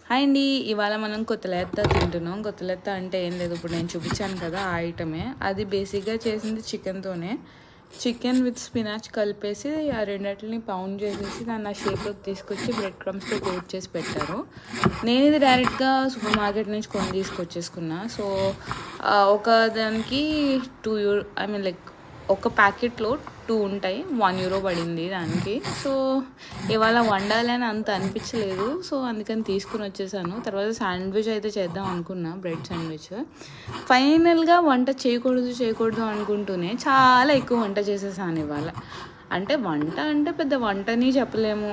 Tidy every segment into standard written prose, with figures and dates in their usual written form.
Hi అండి. ఇవాళ మనం కొత్తలెత్త తింటున్నాం. కొత్తలెత్త అంటే ఏం లేదు, ఇప్పుడు నేను చూపించాను కదా ఆ ఐటమే. అది బేసిక్గా చేసింది చికెన్తోనే. చికెన్ విత్ స్పినాచ్ కలిపేసి ఆ రెండింటిని పౌండ్ చేసేసి దాన్ని ఆ షేప్లోకి తీసుకొచ్చి బ్రెడ్ క్రమ్స్తో కోట్ చేసి పెట్టారు. నేను ఇది డైరెక్ట్గా సూపర్ మార్కెట్ నుంచి కొని తీసుకొచ్చేసుకున్నా. సో ఒక దానికి €2, ఐ మీన్ లైక్ ఒక ప్యాకెట్లో 2 ఉంటాయి. €1 పడింది దానికి. సో ఇవాళ వండాలని అంత అనిపించలేదు. సో అందుకని తీసుకుని వచ్చేసాను. తర్వాత శాండ్విచ్ అయితే చేద్దాం అనుకున్నా, బ్రెడ్ శాండ్విచ్. ఫైనల్గా వంట చేయకూడదు అనుకుంటూనే చాలా ఎక్కువ వంట చేసేసాను ఇవాళ. వంట అంటే పెద్ద వంటని చెప్పలేము,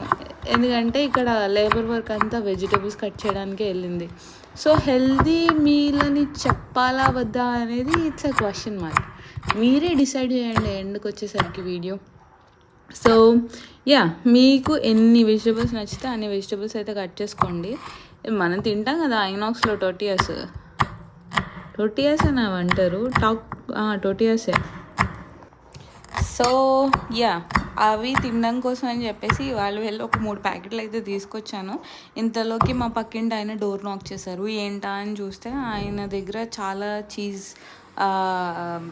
ఎందుకంటే ఇక్కడ లేబర్ వర్క్ అంతా వెజిటేబుల్స్ కట్ చేయడానికే వెళ్ళింది. సో హెల్దీ మీల్ అని చెప్పాలా వద్దా అనేది ఇట్స్ అ క్వశ్చన్ మార్క్. మీరే డిసైడ్ చేయండి ఎండ్కి వచ్చేసరికి వీడియో. సో మీకు ఎన్ని వెజిటేబుల్స్ నచ్చితే అన్ని వెజిటేబుల్స్ అయితే కట్ చేసుకోండి. మనం తింటాం కదా ఐనాక్స్లో టోటియాస్ అని అంటారు, టోటియాసే. సో అవి తినడం కోసం అని చెప్పేసి వాళ్ళు వెళ్ళి ఒక 3 ప్యాకెట్లు అయితే తీసుకొచ్చాను. ఇంతలోకి మా పక్కింటి ఆయన డోర్ నాక్ చేశారు. ఏంటా అని చూస్తే ఆయన దగ్గర చాలా చీజ్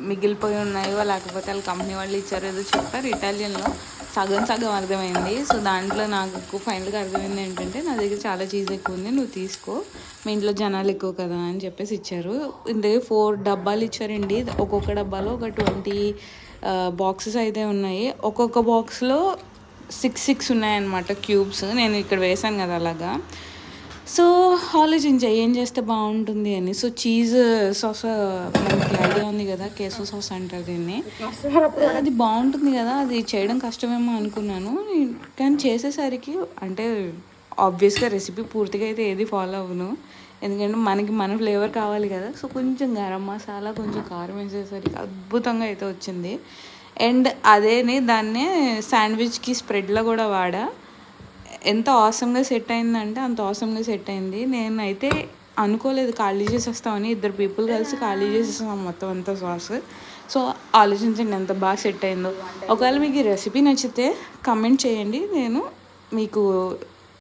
మిగిలిపోయి ఉన్నాయో, లేకపోతే వాళ్ళ కంపెనీ వాళ్ళు ఇచ్చారో ఏదో చెప్పారు ఇటాలియన్లో. సగం అర్థమైంది. సో దాంట్లో నాకు ఫైనల్గా అర్థమైంది ఏంటంటే, నా దగ్గర చాలా చీజ్ ఎక్కువ ఉంది, నువ్వు తీసుకో, మీ ఇంట్లో జనాలు ఎక్కువ కదా అని చెప్పేసి ఇచ్చారు. ఇందులో 4 డబ్బాలు ఇచ్చారండి. ఒక్కొక్క డబ్బాలో ఒక 20 బాక్సెస్ అయితే ఉన్నాయి. ఒక్కొక్క బాక్స్లో 6 ఉన్నాయన్నమాట క్యూబ్స్. నేను ఇక్కడ వేసాను కదా అలాగా. సో ఆలోచించా ఏం చేస్తే బాగుంటుంది అని. సో చీజ్ సాస్ మనకి ఐడియా ఉంది కదా, కేసో సాస్ అంటారు దీన్ని. అది బాగుంటుంది కదా, అది చేయడం కష్టమేమో అనుకున్నాను. కానీ చేసేసరికి ఆబ్వియస్గా రెసిపీ పూర్తిగా అయితే ఏది ఫాలో అవ్వను, ఎందుకంటే మన ఫ్లేవర్ కావాలి కదా. సో కొంచెం గరం మసాలా, కొంచెం కారం వేసేసరికి అద్భుతంగా అయితే వచ్చింది. అండ్ దాన్నే శాండ్విచ్కి స్ప్రెడ్లో కూడా వాడా. ఎంత ఆసమ్గా సెట్ అయిందంటే అంత ఆసమ్గా సెట్ అయింది. నేనైతే అనుకోలేదు ఖాళీ చేసేస్తామని. 2 పీపుల్ కలిసి ఖాళీ చేసేస్తాం మొత్తం అంతా సాస్. సో ఆలోచించండి ఎంత బాగా సెట్ అయిందో. ఒకవేళ మీకు ఈ రెసిపీ నచ్చితే కమెంట్ చేయండి, నేను మీకు